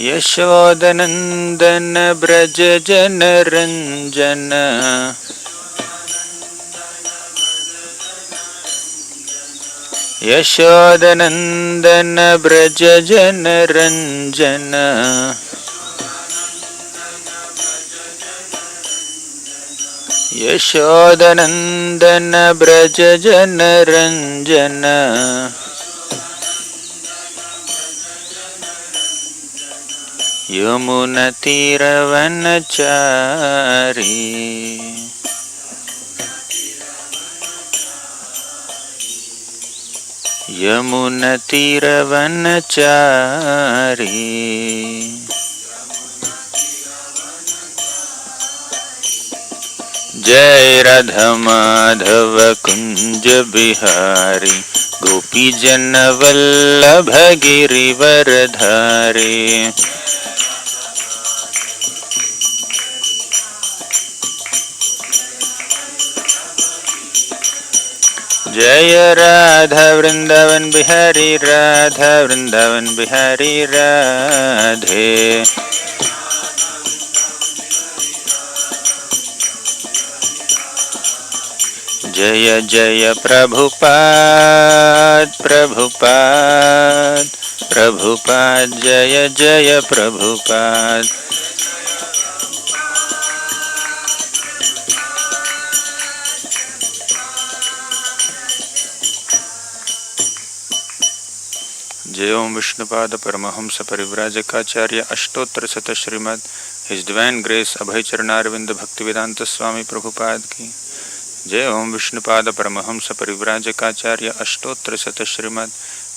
यशोदनंदन ब्रज जन रंजन यशोदनंदन ब्रज जन रंजन यशोदनंदन ब्रज जन रंजन यमुना तीरवनचारी यमुना तीरवनचारी जय राधा माधव कुंज बिहारी गोपी जन वल्लभ गिरिवरधारी जय राधा वृंदावन बिहारी राधा वृंदावन बिहारी राधे जय जय प्रभुपाद प्रभुपाद प्रभुपाद जय जय प्रभुपाद जय ओम विष्णुपाद परमहंस परिव्राजकाचार्य अष्टोत्तर शत श्रीमद हिज डिवाइन ग्रेस अभय चरणारविंद भक्तिवेदांत स्वामी प्रभुपाद की जय ओम विष्णुपाद परमहंस परिव्राजकाचार्य अष्टोत्तर शत श्रीमद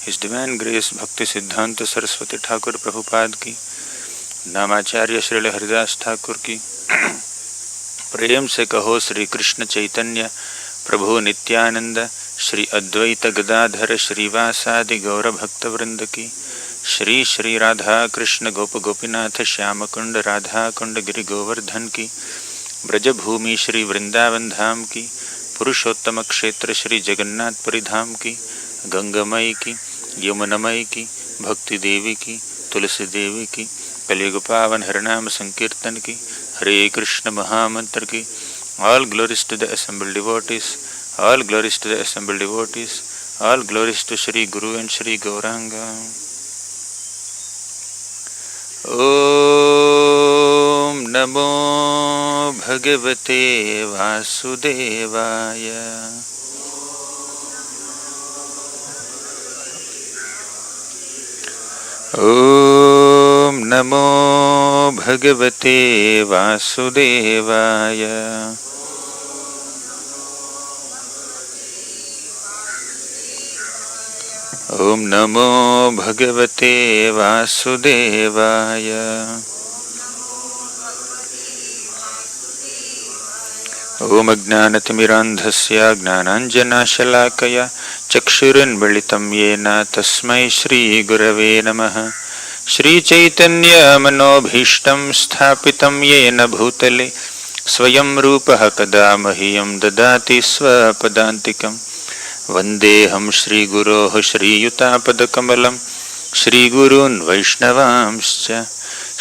हिज डिवाइन ग्रेस भक्ति सिद्धांत सरस्वती ठाकुर प्रभुपाद की नामाचार्य श्रील हरिदास ठाकुर की प्रेम से कहो श्री कृष्ण चैतन्य प्रभु नित्यानंद श्री अद्वैत गदाधर श्रीवासादि गौर भक्त वृंद की श्री श्री राधा कृष्ण गोप गोपीनाथ श्याम कुंड राधा कुंड गिरि गोवर्धन की ब्रजभूमि श्री वृंदावन धाम की पुरुषोत्तम क्षेत्र श्री जगन्नाथपुरी धाम की गंगामयी की यमुनामयी की भक्ति देवी की तुलसी देवी की कलियुग पावन हरिनाम संकीर्तन की हरे कृष्ण महामंत्र की all glories to the assembled devotees all glories to the assembled devotees all glories to Shri Guru and Shri Gauranga Om Namo Bhagavate Vasudevaya Om Namo Bhagavate Vasudevaya Om Namo Bhagavate Vasudevaya Om Ajnanatimmirandhasya Gnananjanashalakaya Chakshurunmilitam Yena Tasmai Shri Gurave Namaha Shri Chaitanya Manobhishtam Sthapitam Yena Bhutale Swayam Rupaha Kada Mahyam Dadati Swapadantikam वंदेहम श्रीगुरोः श्रीयुतापदकमलं श्रीगुरून् वैष्णवांश्च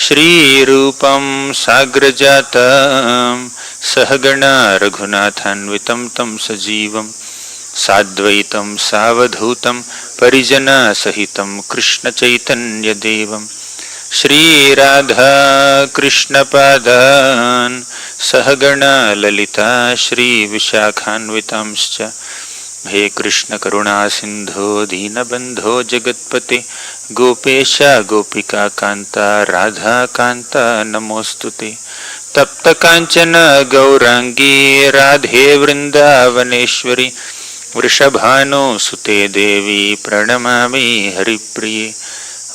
श्रीरूपं साग्रजातं सहगणा रघुनाथान्वितं तं सजीवं साद्वैतं सावधूतं परिजनसहितं कृष्णचैतन्यदेवं श्रीराधा कृष्णपादान् सहगणा ललिता श्रीविशाखान्वितांश्च हे कृष्ण करुणा सिंधो दीनबंधो जगत्पते गोपेश गोपिका कांता राधा कांता नमोस्तुते तप्त कांचन गौरांगी राधे वृंदावनेश्वरी वृषभानुसुते देवी प्रणमामि हरिप्रिये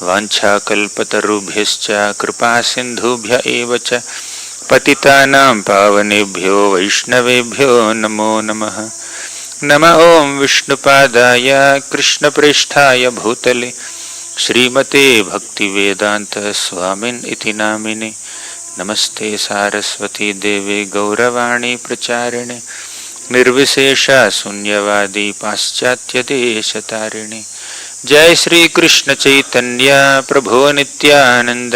वाञ्छाकल्पतरुभ्यश्च कृपा सिन्धुभ्य एव च पतितानां पावनेभ्यो वैष्णवेभ्यो नमो नमः नमः ओं विष्णुपादाय कृष्णप्रेष्ठाय भूतले श्रीमते भक्तिवेदांत स्वामिन् इति नामिने नमस्ते सारस्वती देवे गौरवाणी प्रचारिणे निर्विशेष शून्यवादी पाश्चात्य देशतारिणे जय श्री कृष्ण चैतन्य प्रभु नित्यानंद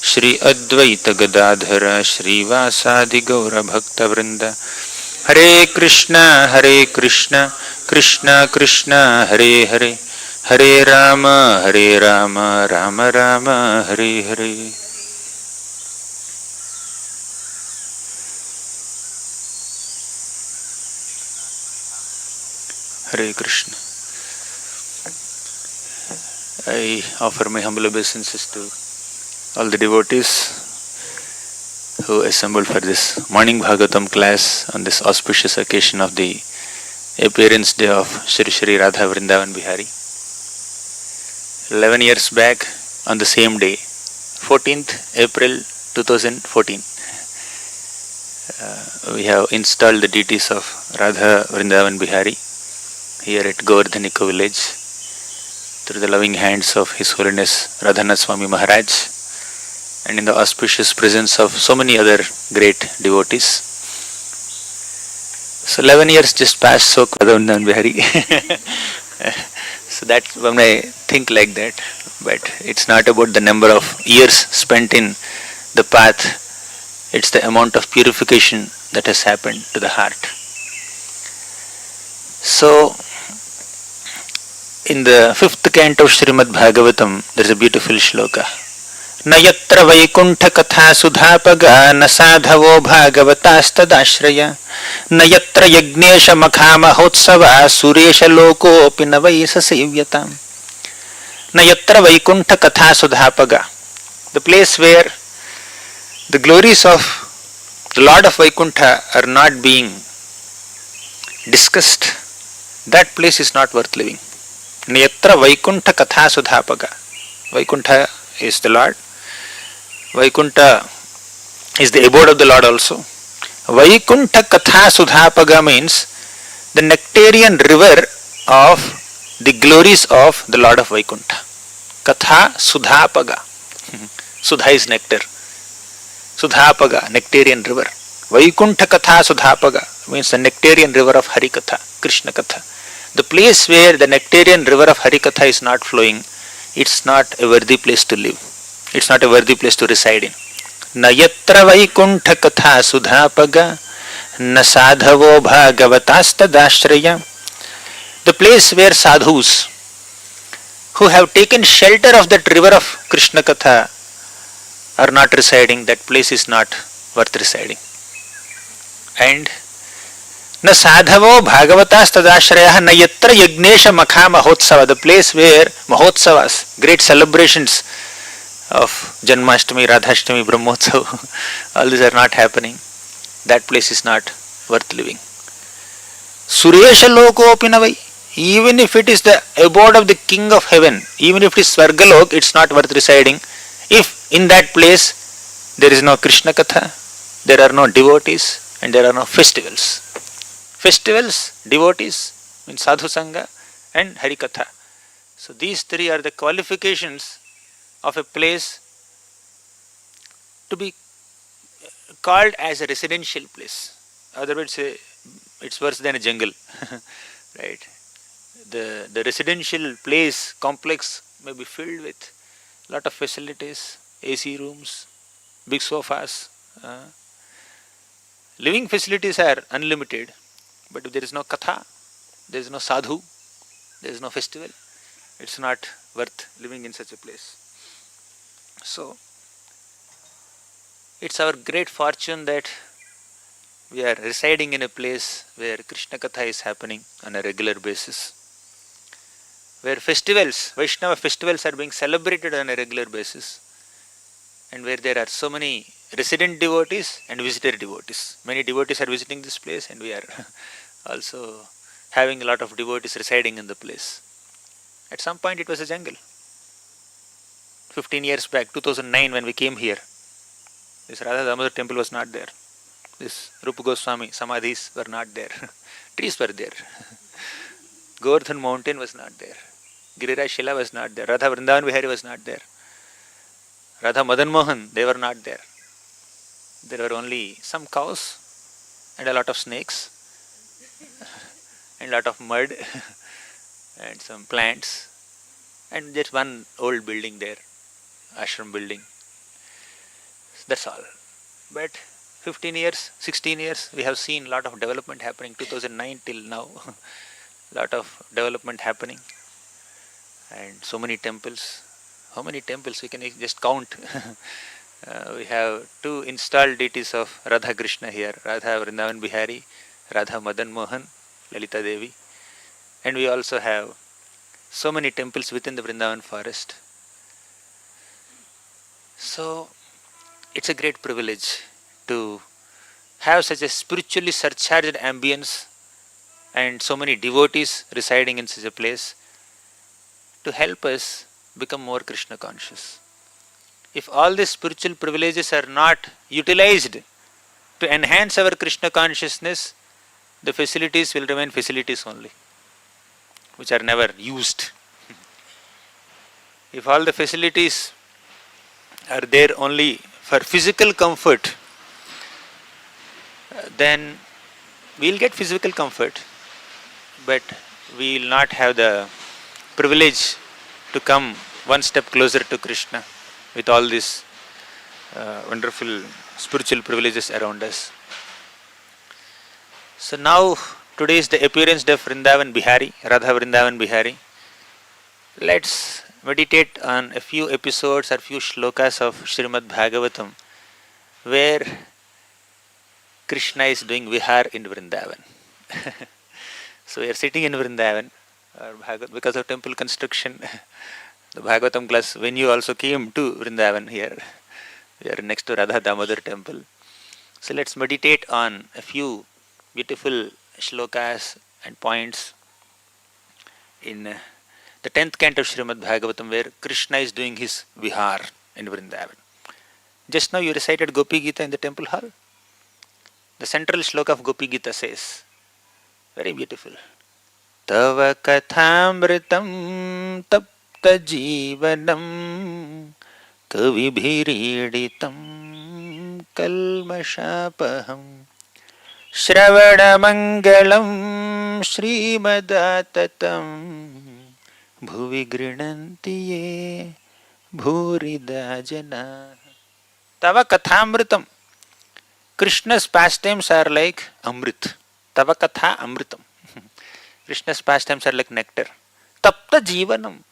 श्री अद्वैत गदाधर श्रीवासादि गौर भक्त वृंद हरे Krishna Krishna Krishna Hare Hare Hare Ram Ram Ram Hare Hare. Hare Krishna. I offer my humble obeisances to all the devotees who assembled for this morning Bhagwatam class on this auspicious occasion of the appearance day of Shri Shri Radha Vrindavan Bihari. 11 years back on the same day, 14th April 2014, we have installed the deities of Radha Vrindavan Bihari here at Govardhanika village through the loving hands of His Holiness Radhanath Swami Maharaj and in the auspicious presence of so many other great devotees. So 11 years just passed so Vrindavan Bihari. So that when I think like that, but it's not about the number of years spent in the path, it's the amount of purification that has happened to the heart. So in the 5th canto of Srimad Bhagwatam, there is a beautiful shloka. न यत्र वैकुंठ कथा सुधापगा न साधवो भागवतास्तदाश्रया न यत्र यज्ञेश मखा महोत्सवा सुरेश लोकोऽपि न वै ससेव्यताम्. न यत्र वैकुंठ कथा सुधापगा, the place where the glories of the Lord of Vaikuntha are not being discussed, that place is not worth living. न यत्र वैकुंठ कथा सुधापगा. Vaikuntha is the Lord. Vaikuntha is the abode of the Lord also. Vaikuntha Katha Sudhapaga means the nectarian river of the glories of the Lord of Vaikuntha. Katha Sudhapaga. Sudha is nectar. Sudhapaga, nectarian river. Vaikuntha Katha Sudhapaga means the nectarian river of Harikatha, Krishna Katha. The place where the nectarian river of Harikatha is not flowing, it's not a worthy place to live. It's not a worthy place to reside in. Na yatra vaikuntha katha sudhapaga na sadhavo bhagavatastadashraya. The place where sadhus who have taken shelter of that river of Krishna Katha are not residing, that place is not worth residing. And na sadhavo bhagavatastadashraya na yatra yagnesha makha mahotsava. The place where mahotsavas, great celebrations of Janmashtami, Radhashtami, Brahmotsava, all these are not happening, that place is not worth living. Suresha Lokopi Navai, even if it is the abode of the King of Heaven, even if it is Svargalok, it's not worth residing. If in that place there is no Krishna Katha, there are no devotees, and there are no festivals. Festivals, devotees, means Sadhu Sangha and Harikatha. So these three are the qualifications of a place to be called as a residential place. Otherwise, it's worse than a jungle. Right? The residential place, complex, may be filled with lot of facilities, AC rooms, big sofas. Living facilities are unlimited, but if there is no katha, there is no sadhu, there is no festival, it's not worth living in such a place. So, it's our great fortune that we are residing in a place where Krishna Katha is happening on a regular basis, where festivals, Vaishnava festivals are being celebrated on a regular basis, and where there are so many resident devotees and visitor devotees. Many devotees are visiting this place, and we are also having a lot of devotees residing in the place. At some point it was a jungle. 15 years back, 2009, when we came here, this Radha Damodar temple was not there. This Rupa Goswami Samadhis were not there. Trees were there. Govardhan mountain was not there. Giriraj Shila was not there. Radha Vrindavan Bihari was not there. Radha Madan Mohan, they were not there. There were only some cows and a lot of snakes and a lot of mud and some plants and there's one old building there, ashram building. That's all. But 15 years, 16 years, we have seen a lot of development happening, 2009 till now. Lot of development happening. And so many temples. How many temples? We can just count. We have two installed deities of Radha Krishna here, Radha Vrindavan Bihari, Radha Madan Mohan, Lalita Devi. And we also have so many temples within the Vrindavan forest. So, it's a great privilege to have such a spiritually surcharged ambience and so many devotees residing in such a place to help us become more Krishna conscious. If all these spiritual privileges are not utilized to enhance our Krishna consciousness, the facilities will remain facilities only, which are never used. If all the facilities are there only for physical comfort, then we will get physical comfort, but we will not have the privilege to come one step closer to Krishna with all these wonderful spiritual privileges around us. So now, today is the appearance day of Vrindavan Bihari, Radha Vrindavan Bihari. Let's meditate on a few episodes or few shlokas of Srimad Bhagwatam, where Krishna is doing vihar in Vrindavan. So we are sitting in Vrindavan, because of temple construction. The Bhagwatam class venue also came to Vrindavan here. We are next to Radha Damodar temple. So let's meditate on a few beautiful shlokas and points in the 10th canto of Srimad Bhagwatam, where Krishna is doing his vihar in Vrindavan. Just now you recited Gopi Gita in the temple hall. The central shloka of Gopi Gita says, very beautiful, Tava kathamritam tapta jivanam kavibhiriditam kalmashapaham Shravanamangalam Srimadattatam Bhuvi Grinanti Ye Bhurida Jana. Tava Kathamritam. Krishna's pastimes are like Amrit. Tava Katha Amritam. Krishna's pastimes are like nectar. Tapta Jivanam.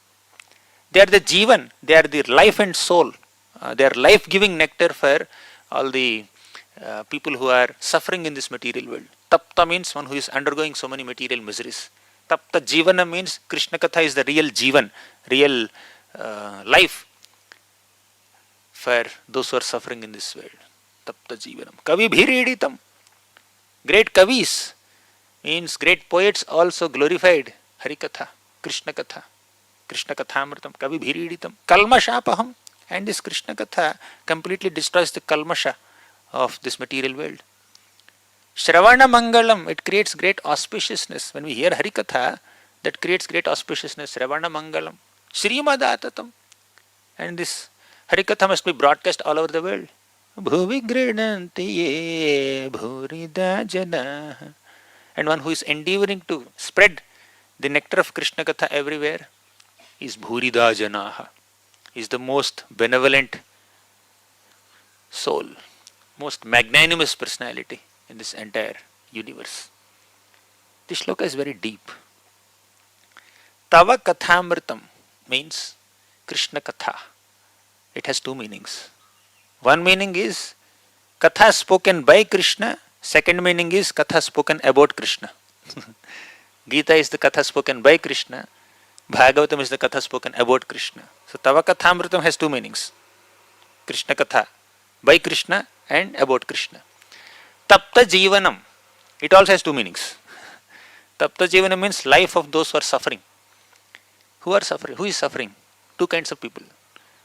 They are the Jivan. They are the life and soul. They are life-giving nectar for all the people who are suffering in this material world. Tapta means one who is undergoing so many material miseries. Tapta Jivana means Krishna Katha is the real Jivan, real life for those who are suffering in this world. Tapta Jivanam. Kavi Bhiriditam. Great Kavis means great poets also glorified Harikatha, Krishna Katha. Krishna Kathamritam, Kavi Bhiriditam. Kalmashapaham. And this Krishna Katha completely destroys the kalmasha of this material world. Shravana Mangalam, it creates great auspiciousness. When we hear Harikatha, that creates great auspiciousness. Shravana Mangalam. Srimad Atatam. And this Harikatha must be broadcast all over the world. Bhuvi Grinanti Ye Bhurida Jana. And one who is endeavoring to spread the nectar of Krishna Katha everywhere is Bhurida Janaha. Is the most benevolent soul, most magnanimous personality in this entire universe. This shloka is very deep. Tava Kathamritam means Krishna Katha. It has two meanings. One meaning is Katha spoken by Krishna. Second meaning is Katha spoken about Krishna. Gita is the Katha spoken by Krishna. Bhagavatam is the Katha spoken about Krishna. So Tava Kathamritam has two meanings. Krishna Katha by Krishna and about Krishna. Tapta Jivanam, it also has two meanings. Tapta Jivanam means life of those who are suffering. Who are suffering? Who is suffering? Two kinds of people.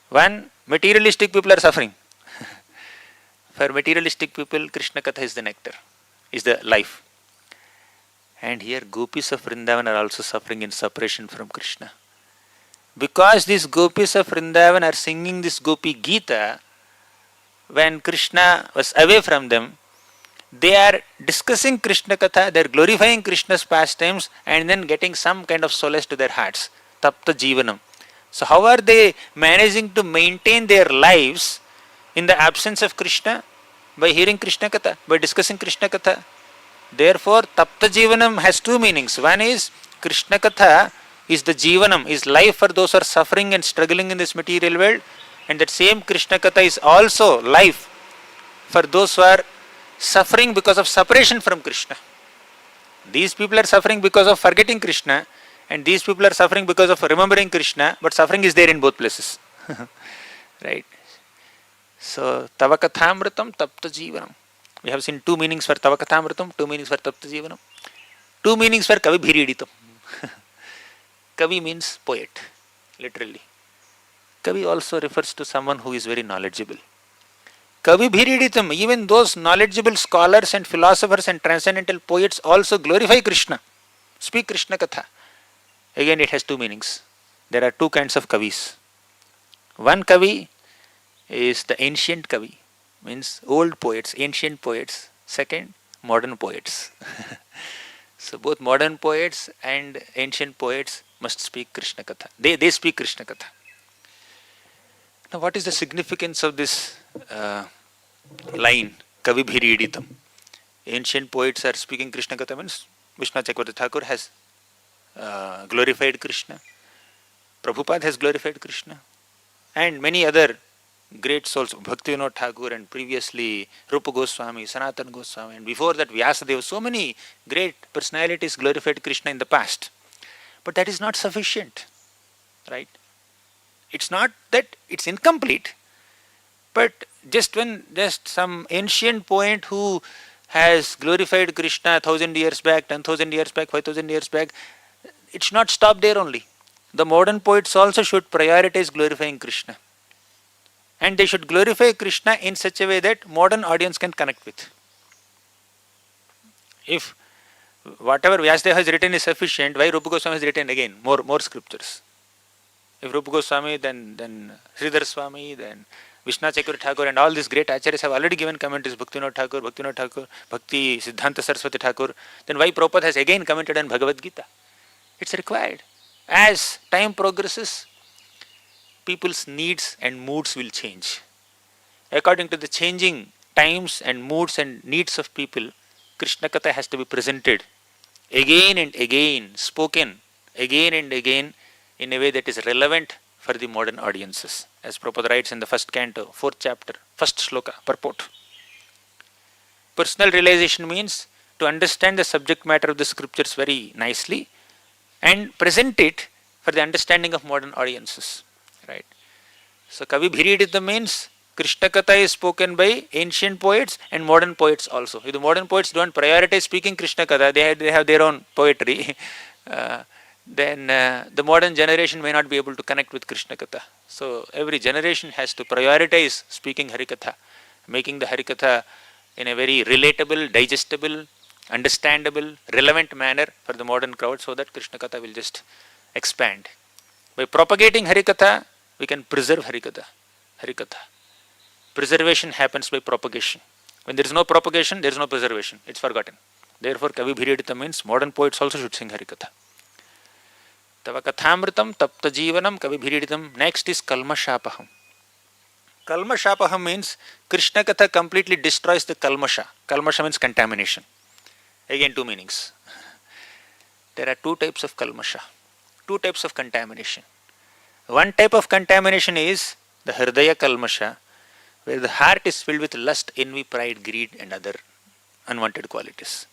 One, materialistic people are suffering. For materialistic people, Krishna Katha is the nectar, is the life. And here gopis of Vrindavan are also suffering in separation from Krishna. Because these gopis of Vrindavan are singing this Gopi Gita, when Krishna was away from them, they are discussing Krishna Katha, they are glorifying Krishna's pastimes and then getting some kind of solace to their hearts. Tapta Jivanam. So how are they managing to maintain their lives in the absence of Krishna? By hearing Krishna Katha, by discussing Krishna Katha. Therefore, Tapta Jivanam has two meanings. One is Krishna Katha is the Jivanam, is life for those who are suffering and struggling in this material world. And that same Krishna Katha is also life for those who are suffering because of separation from Krishna. These people are suffering because of forgetting Krishna, and these people are suffering because of remembering Krishna, but suffering is there in both places. Right? So, Tavakathamritam Tapta Jivanam. We have seen two meanings for Tavakathamritam, two meanings for Tapta Jivanam, two meanings for Kavi Bhiriditam. Kavi means poet, literally. Kavi also refers to someone who is very knowledgeable. Kavi Bhiriditam, even those knowledgeable scholars and philosophers and transcendental poets also glorify Krishna, speak Krishna Katha. Again, it has two meanings. There are two kinds of Kavis. One Kavi is the ancient Kavi, means old poets, ancient poets. Second, modern poets. So both modern poets and ancient poets must speak Krishna Katha. They speak Krishna Katha. Now what is the significance of this line, Kavi Bhiriditam? Ancient poets are speaking Krishna Katha means Vishnu Chakravarti Thakur has glorified Krishna. Prabhupada has glorified Krishna. And many other great souls, Bhaktivinoda Thakur and previously Rupa Goswami, Sanatana Goswami, and before that Vyasadeva, so many great personalities glorified Krishna in the past. But that is not sufficient, right? It's not that it's incomplete, but just some ancient poet who has glorified Krishna 1,000 years back, 10,000 years back, 5,000 years back, it should not stop there only. The modern poets also should prioritize glorifying Krishna. And they should glorify Krishna in such a way that modern audience can connect with. If whatever Vyasadeva has written is sufficient, why Rupa Goswami has written again more scriptures? If Rupa Goswami, then Sridhar Swami, then Vishnu Chakravarti Thakur and all these great acharyas have already given commentaries, Bhaktivinoda Thakur, Bhakti Siddhanta Saraswati Thakur, then why Prabhupada has again commented on Bhagavad Gita? It's required. As time progresses, people's needs and moods will change. According to the changing times and moods and needs of people, Krishna Katha has to be presented again and again, spoken again and again in a way that is relevant for the modern audiences. As Prabhupada writes in the first canto, 4th chapter, 1st shloka, purport. Personal realization means to understand the subject matter of the scriptures very nicely and present it for the understanding of modern audiences. Right? So Kavi Bhiridita means Krishna Katha is spoken by ancient poets and modern poets also. If the modern poets don't prioritize speaking Krishna Katha, they have their own poetry, then the modern generation may not be able to connect with Krishna Katha. So every generation has to prioritize speaking Harikatha, making the Harikatha in a very relatable, digestible, understandable, relevant manner for the modern crowd so that Krishna Katha will just expand. By propagating Harikatha, we can preserve Harikatha. Preservation happens by propagation. When there is no propagation, there is no preservation. It's forgotten. Therefore, Kavi Bhiridita means modern poets also should sing Harikatha. Tava Kathamritam Tapta Jivanam Kavi Bhiriditam. Next is Kalmashapaham. Kalmashapaham means Krishna Katha completely destroys the Kalmasha. Kalmasha means contamination. Again, two meanings. There are two types of Kalmasha, two types of contamination. One type of contamination is the Hridaya Kalmasha, where the heart is filled with lust, envy, pride, greed and other unwanted qualities.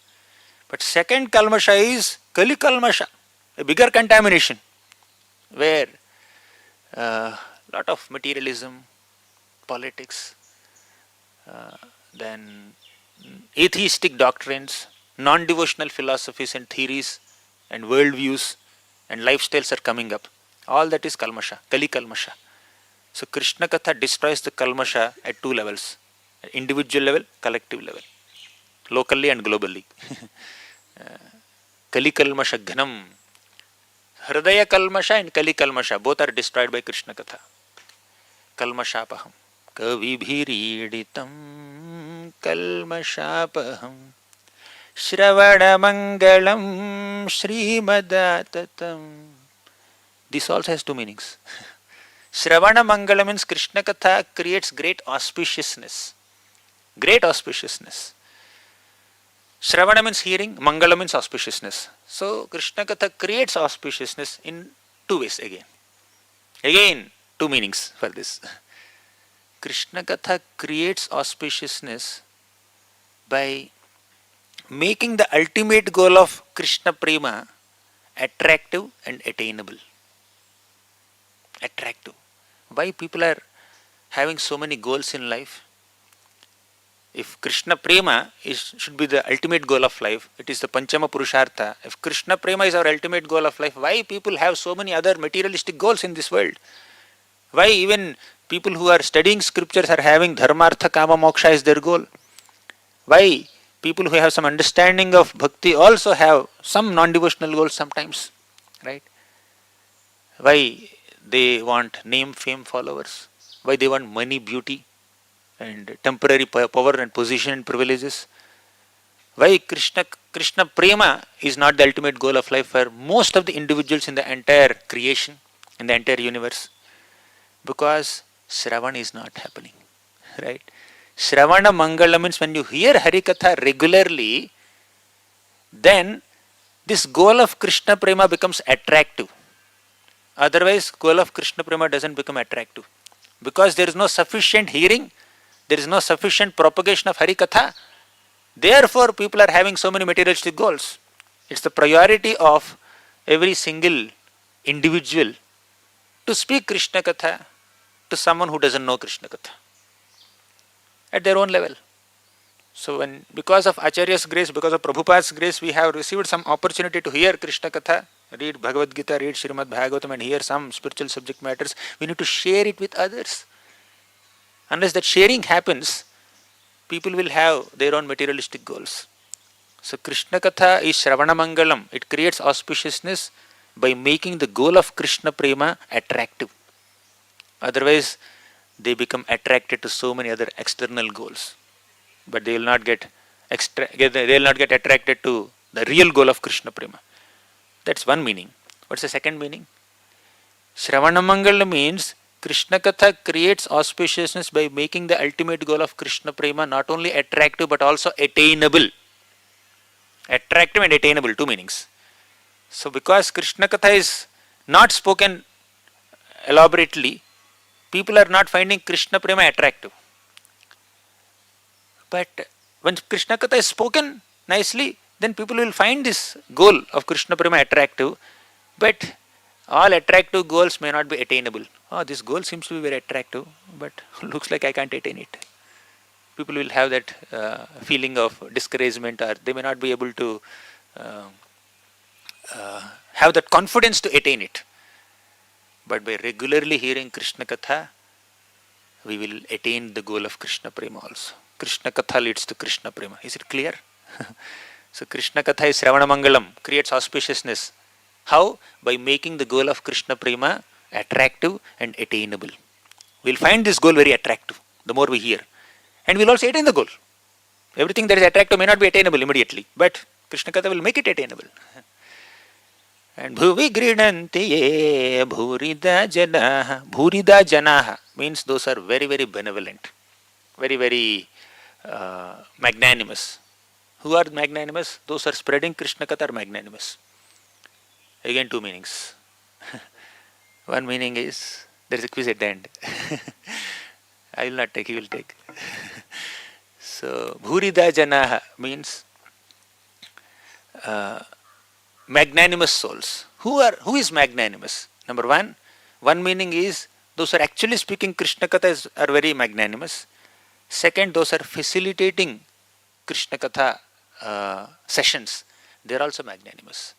But second Kalmasha is Kali Kalmasha, a bigger contamination, where lot of materialism, politics, then atheistic doctrines, non-devotional philosophies and theories and worldviews and lifestyles are coming up. All that is Kalmasha, Kali Kalmasha. So Krishna Katha destroys the Kalmasha at two levels, individual level, collective level, locally and globally. Kali Kalmasha Ghanam. Hridaya Kalmasha and Kali Kalmasha, both are destroyed by Krishna Katha. Kalmashapaham. Kavi Bhiriditam Kalmashapaham Shravana Mangalam Srimad. This also has two meanings. Shravana Mangala means Krishna Katha creates great auspiciousness. Great auspiciousness. Shravana means hearing, Mangala means auspiciousness. So Krishna Katha creates auspiciousness in two ways again. Again, two meanings for this. Krishna Katha creates auspiciousness by making the ultimate goal of Krishna Prema attractive and attainable. Attractive. Why people are having so many goals in life? If Krishna Prema should be the ultimate goal of life, it is the Panchama Purushartha. If Krishna Prema is our ultimate goal of life, why people have so many other materialistic goals in this world? Why even people who are studying scriptures are having Dharma, Artha, Kama, Moksha as their goal? Why people who have some understanding of bhakti also have some non-devotional goals sometimes, right? Why they want name, fame, followers? Why they want money, beauty, and temporary power and position and privileges? Why Krishna Prema is not the ultimate goal of life for most of the individuals in the entire creation, in the entire universe? Because Shravan is not happening, right? Shravana Mangala means when you hear Harikatha regularly, then this goal of Krishna Prema becomes attractive. Otherwise, goal of Krishna Prema doesn't become attractive. Because there is no sufficient hearing, there is no sufficient propagation of Harikatha. Therefore, people are having so many materialistic goals. It's the priority of every single individual to speak Krishna Katha to someone who doesn't know Krishna Katha at their own level. So when because of Acharya's grace, because of Prabhupada's grace, we have received some opportunity to hear Krishna Katha, read Bhagavad Gita, read Srimad Bhagwatam and hear some spiritual subject matters, we need to share it with others. Unless that sharing happens, people will have their own materialistic goals. So Krishna Katha is Shravana Mangalam. It creates auspiciousness by making the goal of Krishna Prema attractive. Otherwise, they become attracted to so many other external goals. But they will not get attracted to the real goal of Krishna Prema. That's one meaning. What's the second meaning? Shravana Mangala means Krishna Katha creates auspiciousness by making the ultimate goal of Krishna Prema not only attractive but also attainable. Attractive and attainable, two meanings. So because Krishna Katha is not spoken elaborately, people are not finding Krishna Prema attractive. But when Krishna Katha is spoken nicely, then people will find this goal of Krishna Prema attractive. But all attractive goals may not be attainable. Oh, this goal seems to be very attractive, but looks like I can't attain it. People will have that feeling of discouragement, or they may not be able to have that confidence to attain it. But by regularly hearing Krishna Katha, we will attain the goal of Krishna Prema also. Krishna Katha leads to Krishna Prema. Is it clear? So Krishna Katha is Shravana Mangalam, creates auspiciousness. How? By making the goal of Krishna Prema attractive and attainable. We'll find this goal very attractive the more we hear. And we'll also attain the goal. Everything that is attractive may not be attainable immediately, but Krishna Katha will make it attainable. And bhuvi gridanti ye bhurida janaha. Bhurida janaha means those are very, very benevolent, very, very magnanimous. Who are magnanimous? Those who are spreading Krishna Katha are magnanimous. Again, two meanings. One meaning is, there is a quiz at the end. I will not take, he will take. So, bhurida janaha means magnanimous souls. Who is magnanimous? Number one meaning is those who are actually speaking Krishna Katha are very magnanimous. Second, those are facilitating Krishna Katha sessions, they are also magnanimous.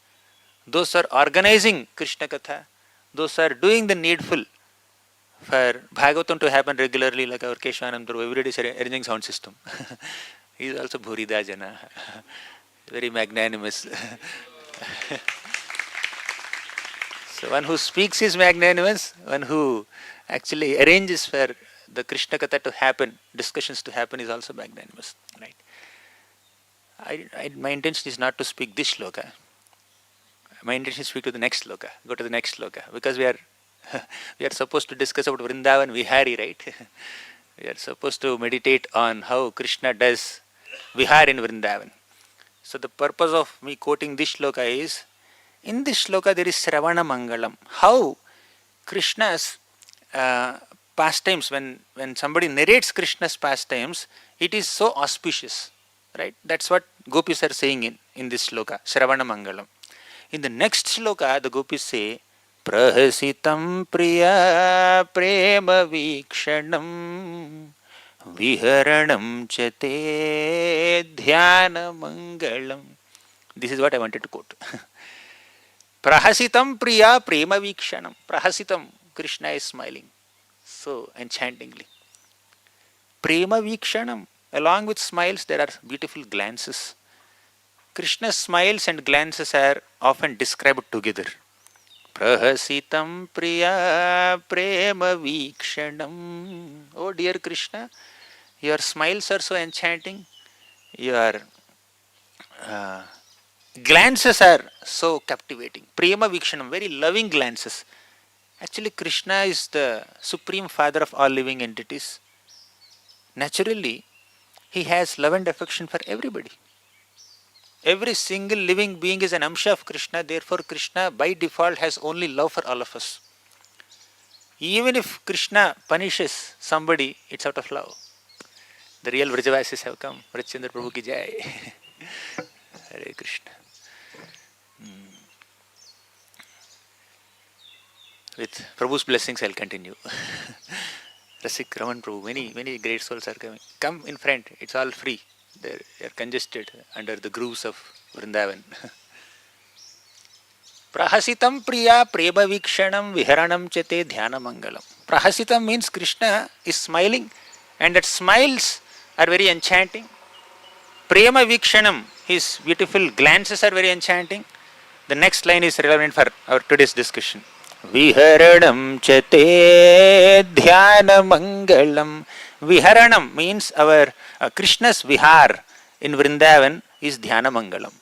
Those are organizing Krishna Katha, those are doing the needful for Bhagavatam to happen regularly, like our Keshavanand Prabhu, every day is arranging sound system. He is also Bhurida Jana, very magnanimous. So one who speaks is magnanimous, one who actually arranges for the Krishna Katha to happen, discussions to happen is also magnanimous. Right? My intention is not to speak this shloka. My intention is to speak to the next shloka, go to the next shloka, because we are We are supposed to discuss about Vrindavan Vihari, right? We are supposed to meditate on how Krishna does Vihar in Vrindavan. So the purpose of me quoting this shloka is, in this shloka there is Shravana Mangalam. How Krishna's pastimes, when somebody narrates Krishna's pastimes, it is so auspicious, right? That's what gopis are saying in this shloka, Shravana Mangalam. In the next shloka, the gopis say, Prahasitam priya prema vikshanam viharanam chate dhyana mangalam. This is what I wanted to quote. Prahasitam priya prema vikshanam. Prahasitam, Krishna is smiling so enchantingly. Prema vikshanam, along with smiles there are beautiful glances. Krishna's smiles and glances are often described together. Prahasitam priya prema vikshanam. Oh dear Krishna, your smiles are so enchanting. Your glances are so captivating. Prema vikshanam, very loving glances. Actually, Krishna is the supreme father of all living entities. Naturally, he has love and affection for everybody. Every single living being is an amsha of Krishna, therefore Krishna by default has only love for all of us. Even if Krishna punishes somebody, it's out of love. The real Vrajavasis have come. Vrajchandra Prabhu ki jai. Hare Krishna. With Prabhu's blessings, I'll continue. Rasik, Raman Prabhu, many great souls are coming. Come in front, it's all free. They are congested under the grooves of Vrindavan. Prahasitam priya prema vikshanam viharanam chate dhyana mangalam. Prahasitam means Krishna is smiling, and that smiles are very enchanting. Prema vikshanam, his beautiful glances are very enchanting. The next line is relevant for our today's discussion. Viharanam chate dhyana mangalam. Viharanam means our Krishna's vihar in Vrindavan is dhyana mangalam.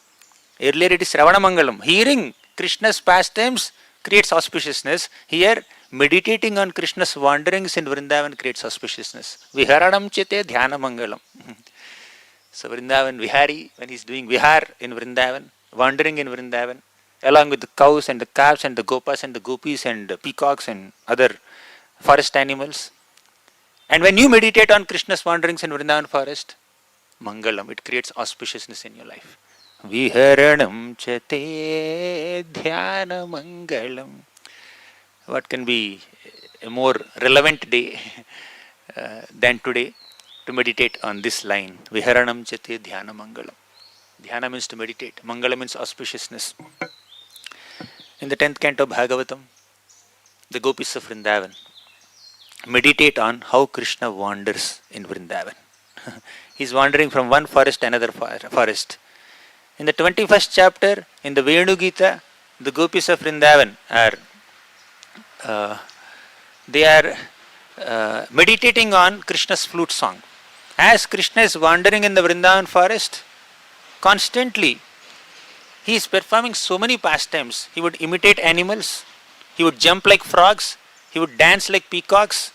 Earlier it is Ravana mangalam. Hearing Krishna's pastimes creates auspiciousness. Here, meditating on Krishna's wanderings in Vrindavan creates auspiciousness. Viharanam chete dhyana mangalam. So Vrindavan Vihari, when he is doing vihar in Vrindavan, wandering in Vrindavan, along with the cows and the calves and the gopas and the gopis and the peacocks and other forest animals. And when you meditate on Krishna's wanderings in Vrindavan forest, mangalam, it creates auspiciousness in your life. Viharanam chate dhyana mangalam. What can be a more relevant day than today to meditate on this line? Viharanam chate dhyana mangalam. Dhyana means to meditate. Mangala means auspiciousness. In the 10th canto of Bhagwatam, the gopis of Vrindavan meditate on how Krishna wanders in Vrindavan. He is wandering from one forest to another forest. In the 21st chapter, in the Venu Gita, the gopis of Vrindavan are meditating on Krishna's flute song. As Krishna is wandering in the Vrindavan forest, constantly he is performing so many pastimes. He would imitate animals, he would jump like frogs, he would dance like peacocks,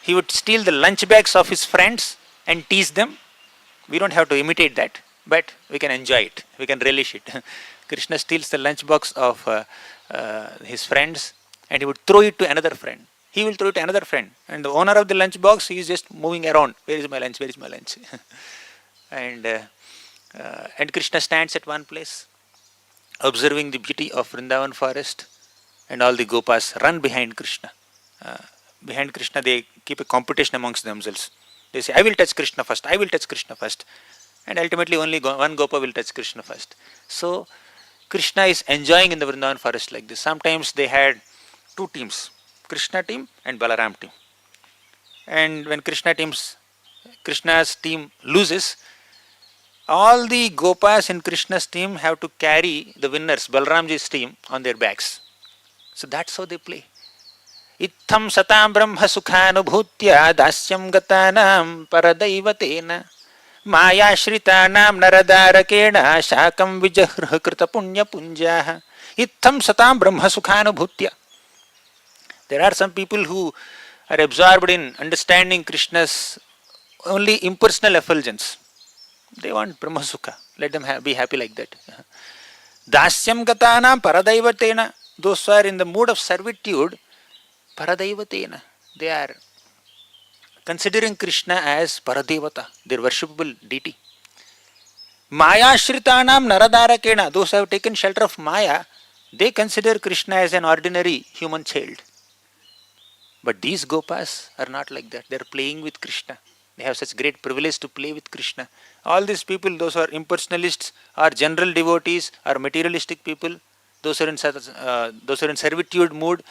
he would steal the lunch bags of his friends and tease them. We don't have to imitate that, but we can enjoy it, we can relish it. Krishna steals the lunch box of his friends and he would throw it to another friend. He will throw it to another friend, and the owner of the lunch box, he is just moving around. Where is my lunch? Where is my lunch? And Krishna stands at one place, observing the beauty of Vrindavan forest, and all the gopas run behind Krishna. Behind Krishna, they keep a competition amongst themselves. They say, I will touch Krishna first, I will touch Krishna first. And ultimately only one gopa will touch Krishna first. So Krishna is enjoying in the Vrindavan forest like this. Sometimes they had two teams, Krishna team and Balaram team. And when Krishna's team loses, all the gopas in Krishna's team have to carry the winners, Balaramji's team, on their backs. So that's how they play. Itham satam brahma sukhanubhutya dasyam gatanam paradaivatena maya shritanam naradarakena shakam vijahrha krita punya punjaha. Itham satam brahma sukhanubhutya. There are some people who are absorbed in understanding Krishna's only impersonal effulgence. They want Brahma Sukha. Let them be happy like that. Dasyam Gatana Paradaivatena. Those who are in the mood of servitude, Paradaivatena. They are considering Krishna as Paradevata, their worshipable deity. Maya Shritanam Naradarakena. Those who have taken shelter of Maya, they consider Krishna as an ordinary human child. But these Gopas are not like that. They are playing with Krishna. They have such great privilege to play with Krishna. All these people, those who are impersonalists, or general devotees, or materialistic people, those who are in servitude mood,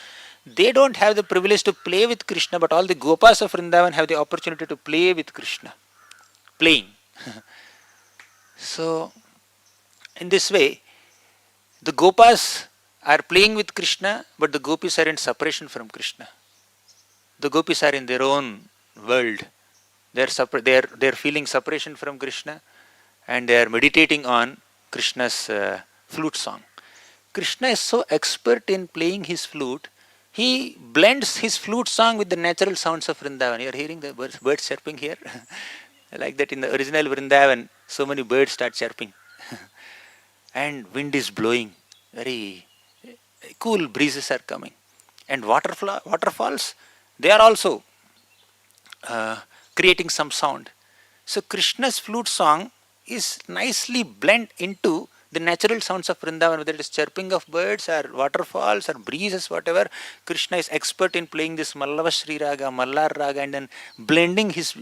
they don't have the privilege to play with Krishna, but all the Gopas of Vrindavan have the opportunity to play with Krishna. Playing. So, in this way, the Gopas are playing with Krishna, but the Gopis are in separation from Krishna. The Gopis are in their own world. They are feeling separation from Krishna, and they are meditating on Krishna's flute song. Krishna is so expert in playing his flute, he blends his flute song with the natural sounds of Vrindavan. You are hearing the birds chirping here? Like that in the original Vrindavan, so many birds start chirping. And wind is blowing, very cool breezes are coming. And waterfalls, they are also creating some sound. So Krishna's flute song is nicely blend into the natural sounds of Vrindavan, whether it is chirping of birds or waterfalls or breezes, whatever. Krishna is expert in playing this Mallava Shri Raga, Mallar Raga, and then blending his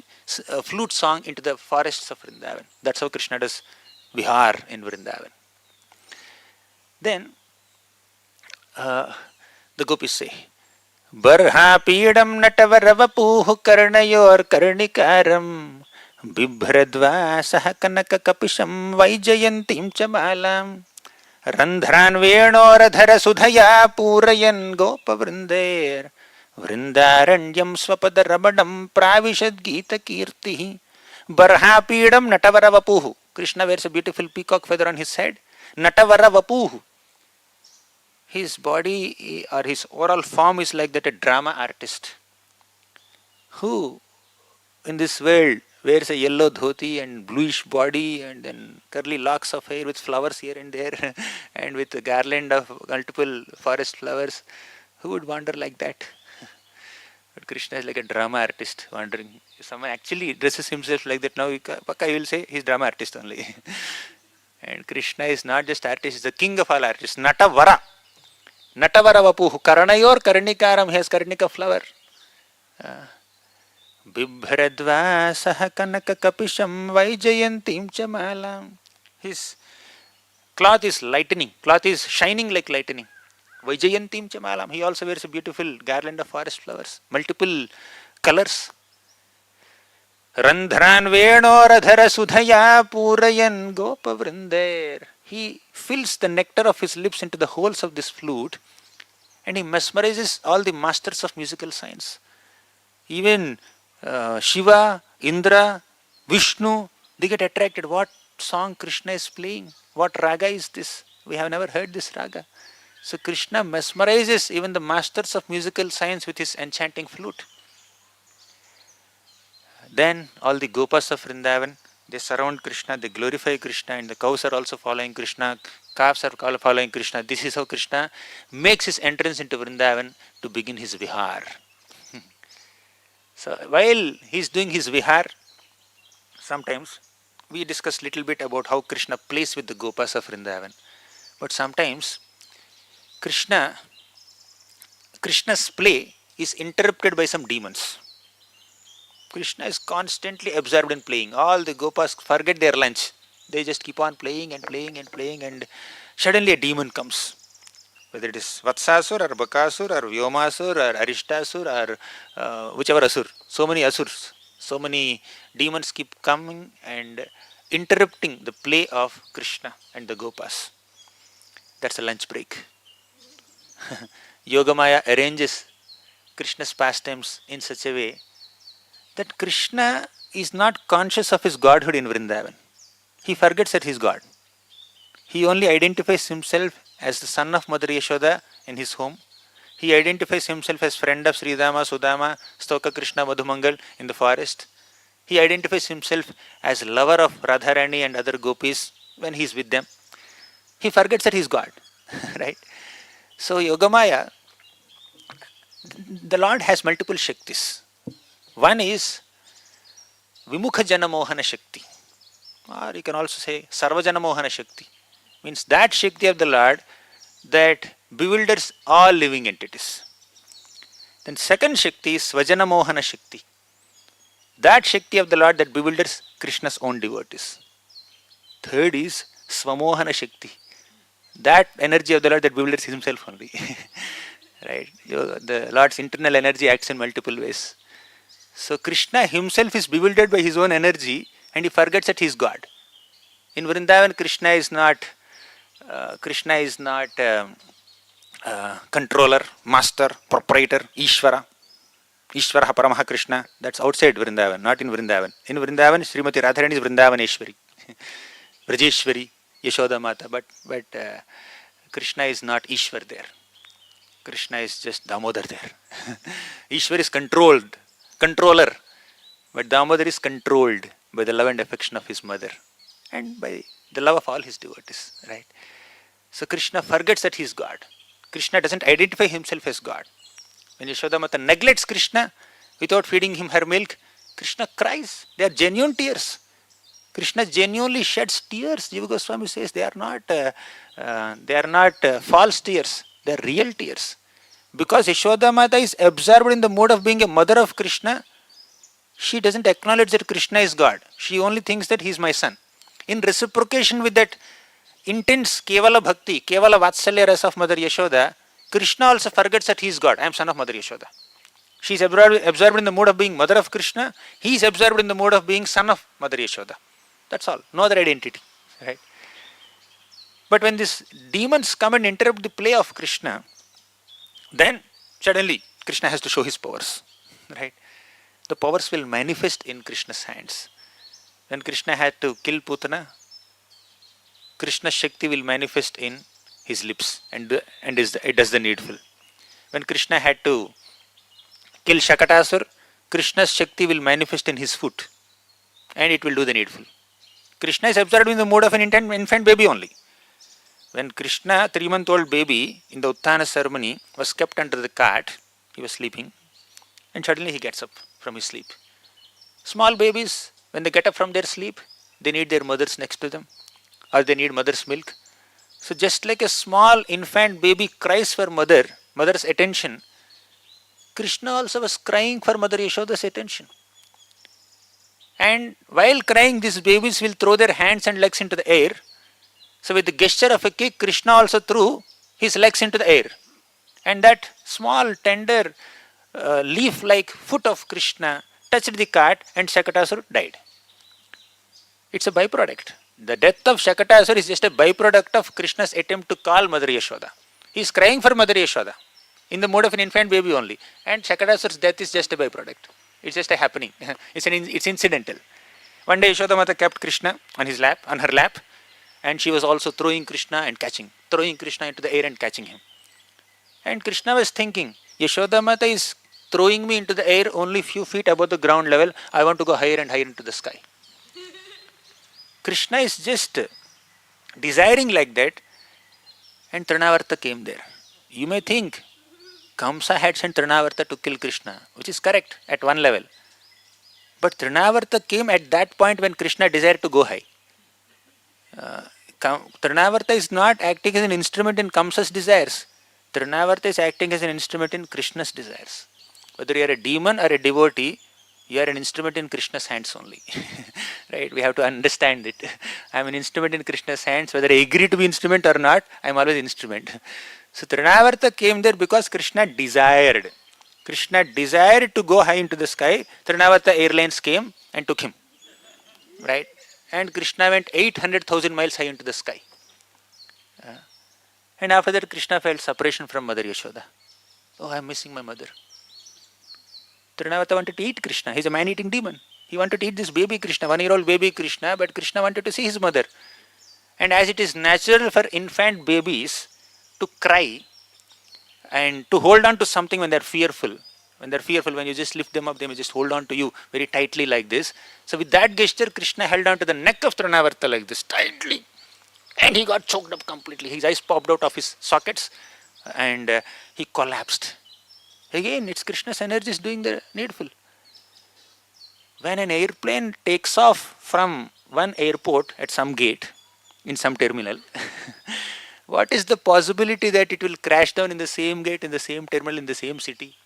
flute song into the forests of Vrindavan. That's how Krishna does Vihar in Vrindavan. Then the gopis say, Barhapidam Natavaravapuhu Karnayor Karnikaram Bibhradvasaha Kanaka Kapisham Vaijayantim Chamalam Randhran Venoradhara Sudhaya Purayan Gopa Vrindair Vrindaranyam Swapadarabadam Pravishad Gita Kirti Barhapidam Natavaravapuhu. Krishna wears a beautiful peacock feather on his head. Natavaravapuhu. His body or his overall form is like that, a drama artist who in this world wears a yellow dhoti and bluish body and then curly locks of hair with flowers here and there and with a garland of multiple forest flowers. Who would wander like that? But Krishna is like a drama artist wandering. If someone actually dresses himself like that, now you will say he's drama artist only. And Krishna is not just artist, he's the king of all artists. Natavara. Natavara Vapuhu. Karanayor Karnikaram. He has Karnika flower. Bibhradvasaha Kanaka Kapisham Vaijayantim Chamalam. His cloth is lightning. Cloth is shining like lightning. Vaijayantim Chamalam. He also wears a beautiful garland of forest flowers. Multiple colors. Randhran Venoradhara Sudhaya Purayan Gopa Vrindair. He fills the nectar of his lips into the holes of this flute and he mesmerizes all the masters of musical science. Even Shiva, Indra, Vishnu, they get attracted. What song Krishna is playing? What raga is this? We have never heard this raga. So Krishna mesmerizes even the masters of musical science with his enchanting flute. Then all the Gopas of Vrindavan, they surround Krishna, they glorify Krishna, and the cows are also following Krishna, calves are following Krishna. This is how Krishna makes his entrance into Vrindavan to begin his Vihar. So while he is doing his Vihar, sometimes we discuss little bit about how Krishna plays with the Gopas of Vrindavan. But sometimes Krishna's play is interrupted by some demons. Krishna is constantly absorbed in playing. All the Gopas forget their lunch. They just keep on playing and playing and playing, and suddenly a demon comes. Whether it is Vatsasur or Bakasur or Vyomasur or Arishtasur or whichever Asur. So many Asurs, so many demons keep coming and interrupting the play of Krishna and the Gopas. That's a lunch break. Yogamaya arranges Krishna's pastimes in such a way that Krishna is not conscious of his godhood in Vrindavan. He forgets that he is God. He only identifies himself as the son of Mother Yashoda in his home. He identifies himself as friend of Sridama, Sudama, Stoka Krishna, Madhumangal in the forest. He identifies himself as lover of Radharani and other gopis when he is with them. He forgets that he is God. Right? So Yogamaya, the Lord has multiple Shaktis. One is Vimukha Jana Mohana Shakti, or you can also say Sarvajana Mohana Shakti. Means that Shakti of the Lord that bewilders all living entities. Then second Shakti is Svajana Mohana Shakti. That Shakti of the Lord that bewilders Krishna's own devotees. Third is Swamohana Shakti. That energy of the Lord that bewilders himself only. Right? The Lord's internal energy acts in multiple ways. So Krishna himself is bewildered by his own energy and he forgets that he is God. In Vrindavan, Krishna is not controller, master, proprietor, Ishvara. Ishvara Paramaha Krishna. That's outside Vrindavan, not in Vrindavan. In Vrindavan, Srimati Radharani is Vrindavaneshwari, Vrajeshwari, Yashoda Mata. But Krishna is not Ishwar there. Krishna is just Damodar there. Ishwar is controller. But Damodar is controlled by the love and affection of his mother and by the love of all his devotees. Right? So Krishna forgets that he is God. Krishna doesn't identify himself as God. When Yashodamata neglects Krishna without feeding him her milk, Krishna cries. They are genuine tears. Krishna genuinely sheds tears. Jiva Goswami says they are not false tears. They are real tears. Because Yashodamata is absorbed in the mode of being a mother of Krishna, she doesn't acknowledge that Krishna is God. She only thinks that he is my son. In reciprocation with that intense Kevala Bhakti, Kevala Vatsalya Rasa of Mother Yashoda, Krishna also forgets that he is God. I am son of Mother Yashoda. She is absorbed in the mode of being mother of Krishna. He is absorbed in the mode of being son of Mother Yashoda. That's all. No other identity. Right? But when these demons come and interrupt the play of Krishna, then suddenly Krishna has to show his powers. Right? The powers will manifest in Krishna's hands. When Krishna had to kill Putana, Krishna's Shakti will manifest in his lips and it does the needful. When Krishna had to kill Shakatasur, Krishna's Shakti will manifest in his foot and it will do the needful. Krishna is absorbed in the mode of an infant baby only. When Krishna, 3-month-old baby, in the Utthana ceremony, was kept under the cart, he was sleeping, and suddenly he gets up from his sleep. Small babies, when they get up from their sleep, they need their mothers next to them, or they need mother's milk. So just like a small infant baby cries for mother's attention, Krishna also was crying for Mother Yashoda's attention. And while crying, these babies will throw their hands and legs into the air. So with the gesture of a kick, Krishna also threw his legs into the air. And that small, tender, leaf-like foot of Krishna touched the cart and Shakatasur died. It's a byproduct. The death of Shakatasur is just a byproduct of Krishna's attempt to call Mother Yashoda. He is crying for Mother Yashoda in the mode of an infant baby only. And Shakatasur's death is just a byproduct. It's just a happening. It's incidental. One day Yashoda Mata kept Krishna on her lap, and she was also throwing Krishna into the air and catching him. And Krishna was thinking, Yashoda Mata is throwing me into the air only few feet above the ground level. I want to go higher and higher into the sky. Krishna is just desiring like that, and Trinavarta came there. You may think Kamsa had sent Trinavarta to kill Krishna, which is correct at one level. But Trinavarta came at that point when Krishna desired to go high. Trinavarta is not acting as an instrument in Kamsa's desires. Trinavarta is acting as an instrument in Krishna's desires. Whether you are a demon or a devotee, you are an instrument in Krishna's hands only. Right? We have to understand it. I am an instrument in Krishna's hands. Whether I agree to be instrument or not, I am always instrument. So Trinavarta came there because Krishna desired. Krishna desired to go high into the sky. Trinavarta Airlines came and took him. Right? And Krishna went 800,000 miles high into the sky. And after that Krishna felt separation from Mother Yashoda. Oh, I am missing my mother. Trinavarta wanted to eat Krishna. He is a man-eating demon. He wanted to eat this baby Krishna, 1-year-old baby Krishna, but Krishna wanted to see his mother. And as it is natural for infant babies to cry, and to hold on to something when they're fearful. When they're fearful, when you just lift them up, they may just hold on to you very tightly like this. So with that gesture, Krishna held on to the neck of Trinavarta like this, tightly. And he got choked up completely. His eyes popped out of his sockets and he collapsed. Again, it's Krishna's energies doing the needful. When an airplane takes off from one airport at some gate, in some terminal, what is the possibility that it will crash down in the same gate, in the same terminal, in the same city?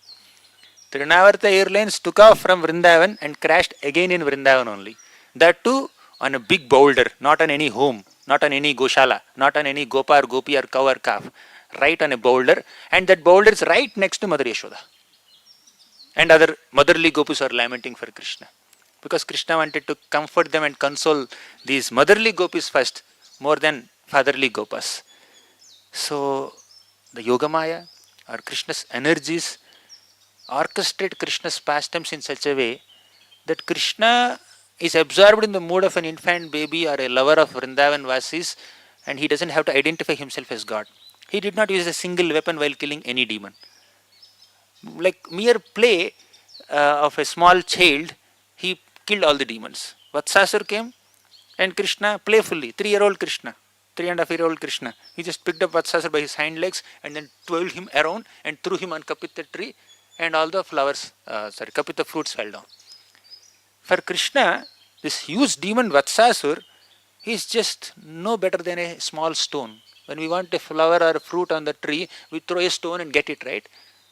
Trinavarta Airlines took off from Vrindavan and crashed again in Vrindavan only. That too on a big boulder, not on any home, not on any goshala, not on any gopa or gopi or cow or calf, right on a boulder, and that boulder is right next to Mother Yashoda. And other motherly gopis are lamenting for Krishna. Because Krishna wanted to comfort them and console these motherly gopis first, more than fatherly gopas. So, the Yogamaya or Krishna's energies orchestrate Krishna's pastimes in such a way that Krishna is absorbed in the mood of an infant baby or a lover of Vrindavan Vasis, and he doesn't have to identify himself as God. He did not use a single weapon while killing any demon. Like mere play of a small child, he killed all the demons. Vatsasur came and Krishna playfully, 3-year-old Krishna, 3.5-year-old Krishna, he just picked up Vatsasur by his hind legs and then twirled him around and threw him on Kapita tree, and all the flowers, Kapita fruits fell down. For Krishna, this huge demon Vatsasur, he is just no better than a small stone. When we want a flower or a fruit on the tree, we throw a stone and get it, right?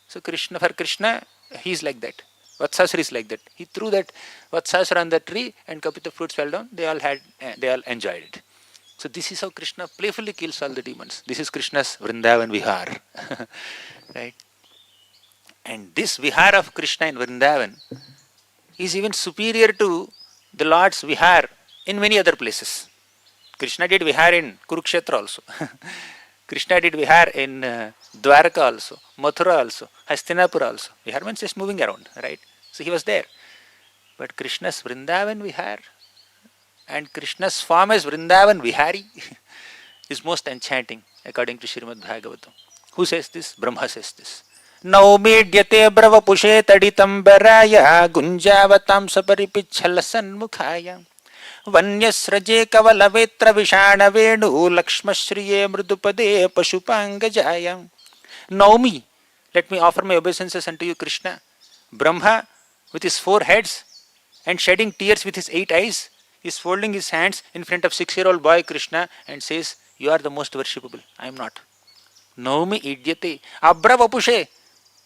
So for Krishna, he is like that. Vatsasur is like that. He threw that Vatsasur on the tree and Kapita fruits fell down. They all enjoyed it. So this is how Krishna playfully kills all the demons. This is Krishna's Vrindavan Vihar. Right? And this Vihar of Krishna in Vrindavan is even superior to the Lord's Vihar in many other places. Krishna did Vihar in Kurukshetra also. Krishna did Vihar in Dwarka also, Mathura also, Hastinapura also. Vihar means just moving around, right? So he was there. But Krishna's Vrindavan Vihar and Krishna's form as Vrindavan Vihari is most enchanting according to Srimad Bhagwatam. Who says this? Brahma says this. Naumedyate brava pushe taditambaraya gunjavatam saparipichhala sanmukhaya Vanyasraje kavala vetra vishana venu lakshmashriye mridupade pashupangajaya. Naumi, let me offer my obeisances unto you, Krishna. Brahma, with his 4 heads and shedding tears with his 8 eyes, is folding his hands in front of 6-year-old boy Krishna and says, you are the most worshipable, I am not. Naumi idyate abra vapushe,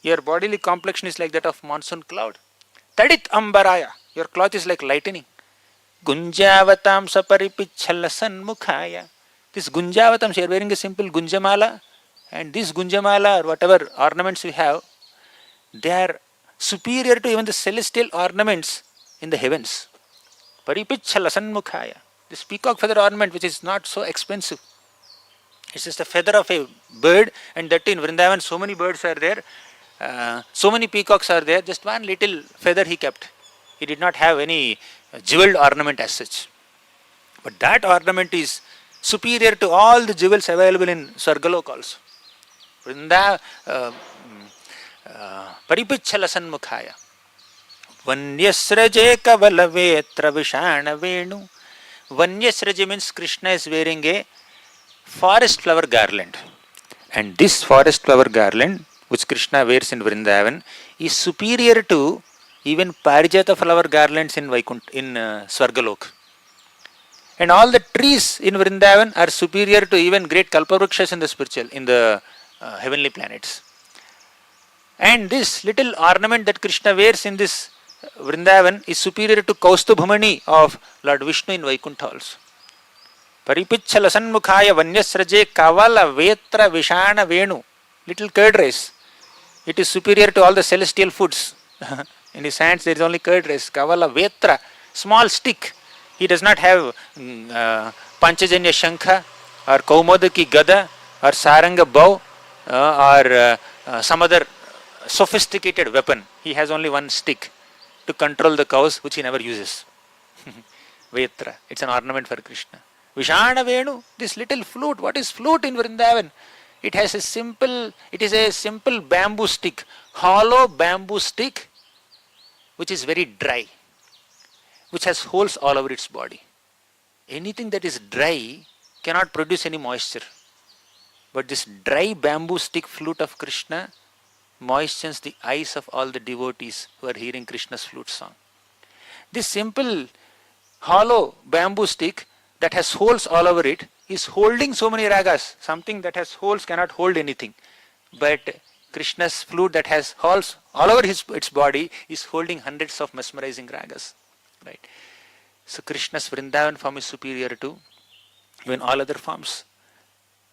your bodily complexion is like that of monsoon cloud. Tadit ambaraya, your cloth is like lightning. Gunjavatam saparipichhala sanmukhaya. This Gunjavatam, you are wearing a simple Gunjamala, and this Gunjamala or whatever ornaments we have, they are superior to even the celestial ornaments in the heavens. Paripichhala sanmukhaya. This peacock feather ornament, which is not so expensive. It's just a feather of a bird, and that in Vrindavan so many birds are there, so many peacocks are there, just one little feather he kept. He did not have any jeweled ornament as such. But that ornament is superior to all the jewels available in Sargalok also. Paripichhala sanmukhaya. Vanyasraje kavala vetra vishana venu. Vanyasraje means Krishna is wearing a forest flower garland. And this forest flower garland, which Krishna wears in Vrindavan, is superior to even Parijata flower garlands in Swargalok. And all the trees in Vrindavan are superior to even great Kalpavrukshas in the heavenly planets. And this little ornament that Krishna wears in this Vrindavan is superior to Kaustubhamani of Lord Vishnu in Vaikuntha also. Paripichhala sanmukhaya vanyasraje kavala vetra vishana venu. Little curd rice. It is superior to all the celestial foods. In his hands there is only curd rice. Kavala vetra. Small stick. He does not have Panchajanya Shankha or Kaumodaki Gada or Saranga bow or some other sophisticated weapon. He has only one stick to control the cows, which he never uses. Vetra. It's an ornament for Krishna. Vishana Venu, this little flute. What is flute in Vrindavan? It is a simple bamboo stick, hollow bamboo stick, which is very dry, which has holes all over its body. Anything that is dry cannot produce any moisture. But this dry bamboo stick flute of Krishna moistens the eyes of all the devotees who are hearing Krishna's flute song. This simple hollow bamboo stick that has holes all over it is holding so many ragas. Something that has holes cannot hold anything. But Krishna's flute that has holes all over its body is holding hundreds of mesmerizing ragas. Right? So Krishna's Vrindavan form is superior to even all other forms.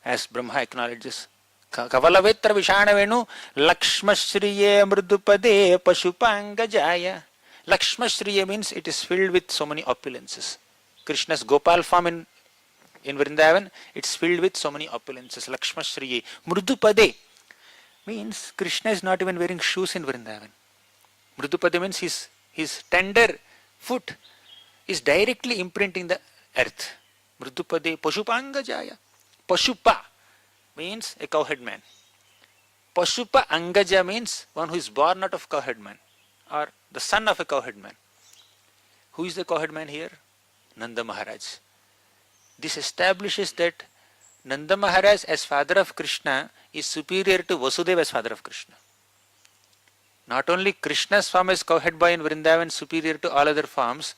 As Brahma acknowledges, Kavalavetra Vishanavenu Lakshmashriye Mridupade Pashupangajaya. Lakshmashriye means it is filled with so many opulences. Krishna's Gopal form in Vrindavan, it's filled with so many opulences. Lakshmashriye Mridupade means Krishna is not even wearing shoes in Vrindavan. Mridupade means his tender foot is directly imprinting the earth. Mridupade Pashupangajaya. Pashupa means a cowherd man. Pashupa Angaja means one who is born out of cowherd man, or the son of a cowherd man. Who is the cowherd man here? Nanda Maharaj. This establishes that Nanda Maharaj as father of Krishna is superior to Vasudeva as father of Krishna. Not only Krishna's form as cowherd boy in Vrindavan superior to all other forms,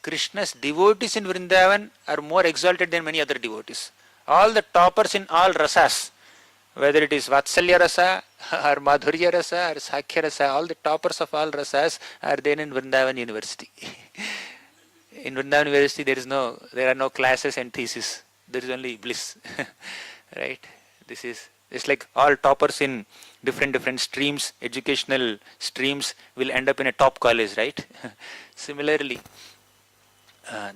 Krishna's devotees in Vrindavan are more exalted than many other devotees. All the toppers in all rasas, whether it is Vatsalya rasa or Madhurya rasa or Sakhya rasa, all the toppers of all rasas are there in Vrindavan University. In Vrindavan University there are no classes and thesis. There is only bliss. Right? It's like all toppers in different streams, educational streams will end up in a top college, right? Similarly,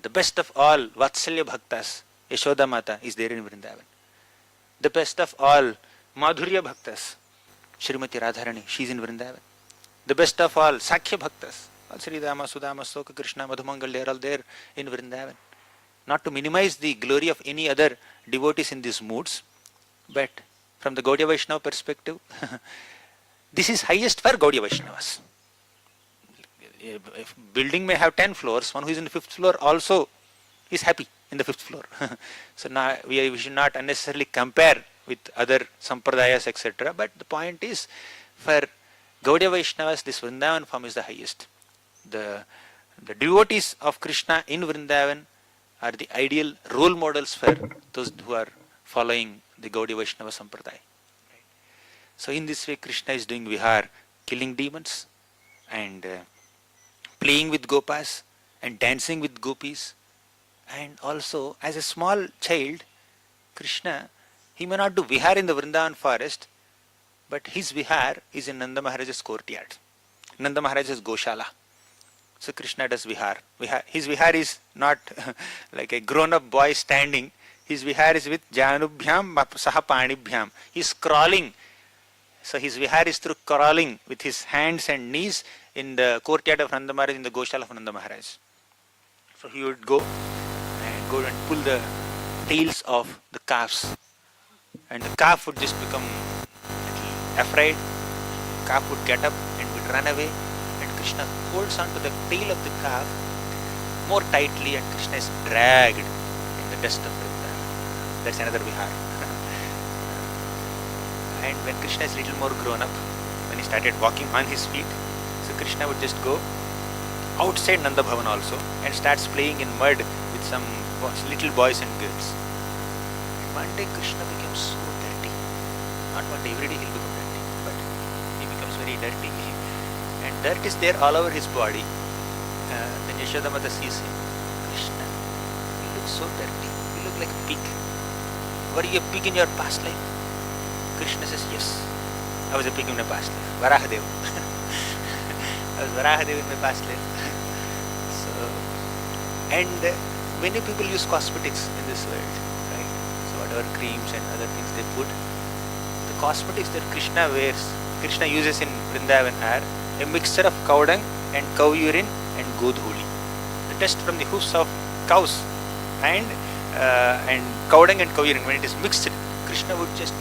the best of all Vatsalya Bhaktas, Yashoda Mata is there in Vrindavan. The best of all Madhurya Bhaktas, Srimati Radharani, she is in Vrindavan. The best of all Sakhya Bhaktas, all Sridama, Sudama, Soka, Krishna, Madhumangal, they are all there in Vrindavan. Not to minimize the glory of any other devotees in these moods, but from the Gaudiya Vaishnava perspective, this is highest for Gaudiya Vaishnavas. If building may have 10 floors, one who is in the 5th floor also is happy in the 5th floor. So now we should not unnecessarily compare with other sampradayas, etc. But the point is, for Gaudiya Vaishnavas, this Vrindavan form is the highest. The devotees of Krishna in Vrindavan are the ideal role models for those who are following the Gaudiya Vaishnava sampradaya. So in this way, Krishna is doing vihar, killing demons and playing with gopas and dancing with gopis. And also, as a small child, Krishna, he may not do vihar in the Vrindavan forest, but his vihar is in Nanda Maharaj's courtyard. Nanda Maharaj's Goshala. So Krishna does vihar. His vihar is not like a grown-up boy standing. His vihar is with Janubhyam Saha Panibhyam. He is crawling. So his vihar is through crawling with his hands and knees in the courtyard of Nanda Maharaj, in the Goshala of Nanda Maharaj. So he would go and pull the tails of the calves, and the calf would just become little afraid. Calf would get up and would run away, and Krishna holds on to the tail of the calf more tightly, and Krishna is dragged in the dust of Vrindavan. That's another vihar. And when Krishna is little more grown up, when he started walking on his feet, so Krishna would just go outside Nanda Bhavan also and starts playing in mud with some little boys and girls. And one day Krishna becomes so dirty. Not one day, every day he'll become dirty, but he becomes very dirty. And dirt is there all over his body. Then Yashoda Mata sees him. Krishna, you look so dirty. You look like a pig. Were you a pig in your past life? Krishna says, yes, I was a pig in my past life. Varahadev. I was Varahadev in my past life. So, and many people use cosmetics in this world, right? So whatever creams and other things they put, the cosmetics that Krishna wears, Krishna uses in Vrindavan are a mixture of cow dung and cow urine and godhuli. The dust from the hoofs of cows and cow dung and cow urine, when it is mixed, Krishna would just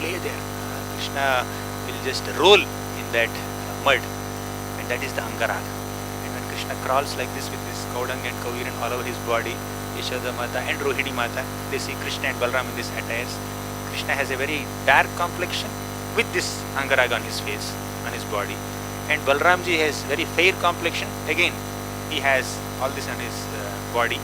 play there. Krishna will just roll in that mud, and that is the Angarag. And when Krishna crawls like this with his Gauranga and Kaviran all over his body, Yashoda Mata and Rohini Mata, they see Krishna and Balram in these attires. Krishna has a very dark complexion with this Angarag on his face, on his body. And Balramji has very fair complexion, again he has all this on his body.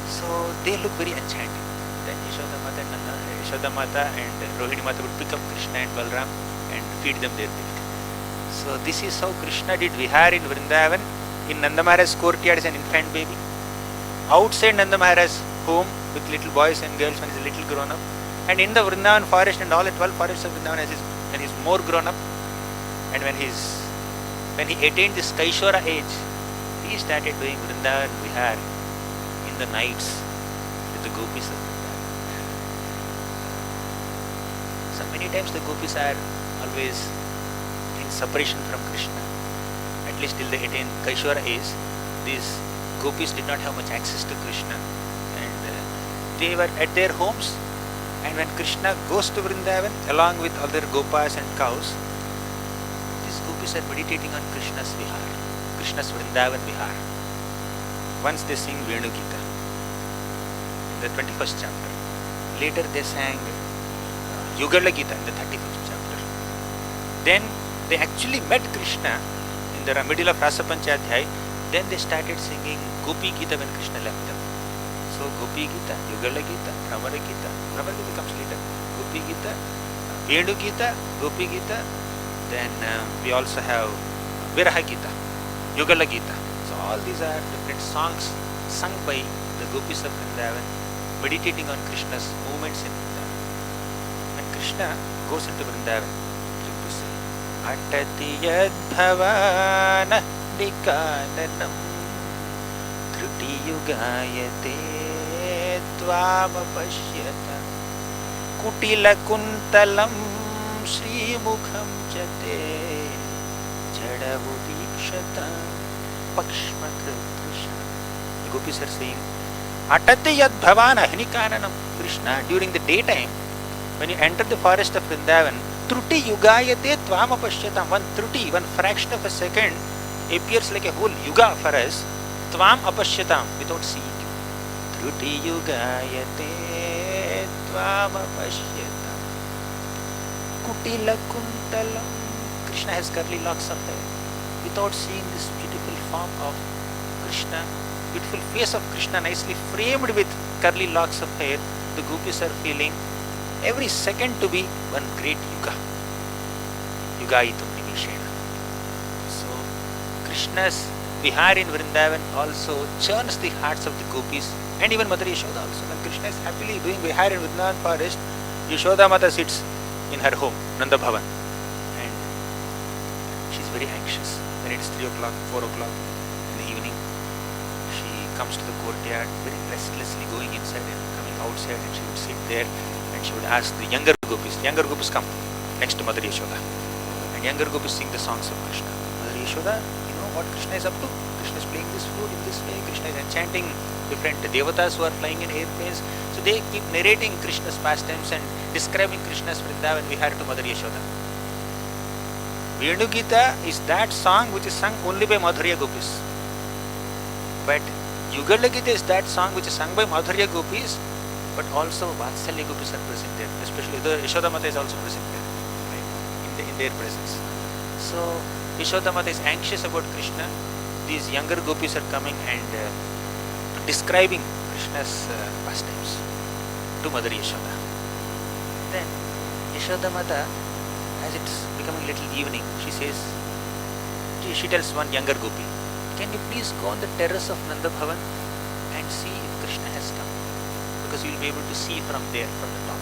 So they look very enchanting. Then Yashoda Mata and Rohini Mata would pick up Krishna and Balram and feed them their milk. So this is how Krishna did Vihar in Vrindavan. In Nanda Maharaj's courtyard as an infant baby. Outside Nanda Maharaj's home with little boys and girls when he is a little grown up. And in the Vrindavan forest and all the 12 forests of Vrindavan when he is more grown up. And when he attained this Kaishora age, he started doing Vrindavan Vihar in the nights with the gopis of Vrindavan. So many times the gopis are always in separation from Krishna. At least till they attain Kaishora age, these gopis did not have much access to Krishna. And they were at their homes. And when Krishna goes to Vrindavan along with other gopas and cows, these gopis are meditating on Krishna's Vihar, Krishna's Vrindavan Vihar. Once they sing Venu Gita in the 21st chapter. Later they sang Yugala Gita in the 35th chapter. Then they actually met Krishna in the middle of Rasa Panchadhyay. Then they started singing Gopi Gita when Krishna left them. So Gopi Gita, Yugala Gita, Ramara Gita. Ramara Gita comes later. Gopi Gita, Venu Gita, Gopi Gita. Then we also have Viraha Gita, Yugala Gita. So all these are different songs sung by the gopis of Vrindavan, meditating on Krishna's movements in Vrindavan. When Krishna goes into Vrindavan, to say, Attati yad bhavana nikananam Truti yugayate tvama pashyata Kutila kuntalam Shri mukham jate Jadavu dikshata Pakshma Krishna. The gopis are saying, Atati yad bhavana hinikananam. Krishna, during the daytime, when you enter the forest of Vrindavan, Truti yugayate tvama pasyatam. One truti, one fraction of a second appears like a whole yuga for us. Tvam apashyatam, without seeing you. Truti yugayate tvam apashyatam. Kutila kuntalam. Krishna has curly locks of hair. Without seeing this beautiful form of Krishna, beautiful face of Krishna nicely framed with curly locks of hair, the gopis are feeling every second to be one great yuga. Yugayitam nimishena. So Krishna's Vihar in Vrindavan also churns the hearts of the gopis and even Mother Yashoda also. When Krishna is happily doing Vihar in Vrindavan forest, Yashoda Mata sits in her home, Nanda Bhavan, and she is very anxious. When it is 3 o'clock, 4 o'clock in the evening, she comes to the courtyard very restlessly going inside and coming outside, and she would sit there and she would ask the younger gopis. The younger gopis come next to Mother Yashoda, and younger gopis sing the songs of Krishna. Mother Yashoda, you know what Krishna is up to? Krishna is playing this flute in this way. Krishna is enchanting different devotas who are flying in airplanes. So they keep narrating Krishna's pastimes and describing Krishna's Vrindavan Vihar to Mother Yashoda. Venu Gita is that song which is sung only by Madhurya gopis. But Yugala Gita is that song which is sung by Madhurya gopis, but also Vatsalya gopis are present there. Especially the Yashoda Mata is also present there, right, in their presence. So Yashoda Mata is anxious about Krishna. These younger gopis are coming and describing Krishna's pastimes to Mother Yashoda. Then Yashoda Mata, as it's becoming little evening, she says, she tells one younger gopi, can you please go on the terrace of Nanda Bhavan and see if Krishna has come, because you will be able to see from there, from the top.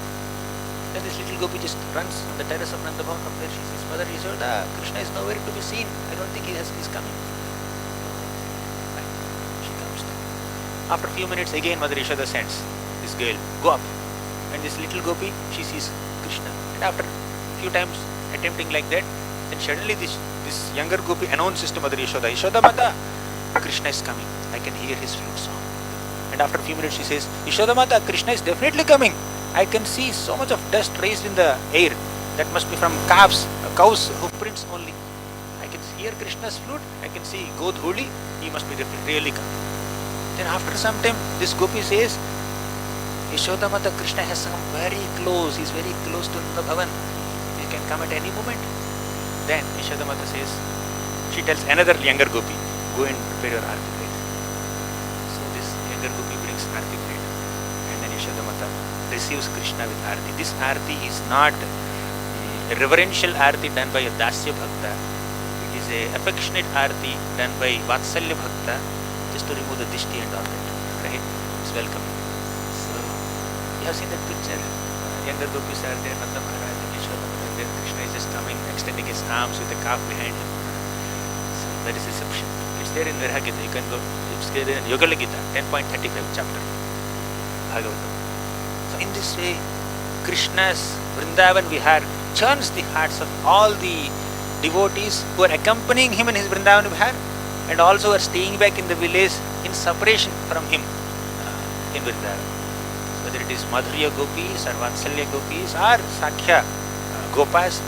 Then this little gopi just runs on the terrace of Nanda Bhavan. From there she says, Mother Yashoda, Krishna is nowhere to be seen. I don't think he's coming. Right. She comes down. After a few minutes again Mother Yashoda sends this girl, go up. And this little gopi, she sees Krishna. And after a few times attempting like that, then suddenly this younger gopi announces to Mother Yashoda, Yashoda Mata, Krishna is coming. I can hear his flute song. And after a few minutes she says, Yashoda Mata, Krishna is definitely coming. I can see so much of dust raised in the air. That must be from cows' hoofprints only. I can hear Krishna's flute. I can see Godhuli. He must be really coming. Then after some time, this gopi says, Yashodamata, Krishna has come very close. He's very close to the Bhavan. He can come at any moment. Then Yashodamata says, she tells another younger gopi, go and prepare your arti plate. So this younger gopi brings arti plate. And then Yashodamata receives Krishna with arti. This arti is not a reverential arti done by a dasya bhakta. It is a affectionate arti done by vatsalya bhakta, just to remove the dishti and all that. Right? It's welcome. So you have seen that picture. Younger gopis are there, Nanda Maharaj and Yashodamata, and then Krishna is just coming, extending his arms with a calf behind him. So that is reception. It's there in Virha Gita. You can go. It's there in Yoga Gita, 10.35 chapter, Bhagwatam. So in this way, Krishna's Vrindavan Vihar churns the hearts of all the devotees who are accompanying him in his Vrindavan Vihar and also are staying back in the village in separation from him in Vrindavan. Whether it is Madhurya Gopis or Vatsalya Gopis or Sakhya Gopas,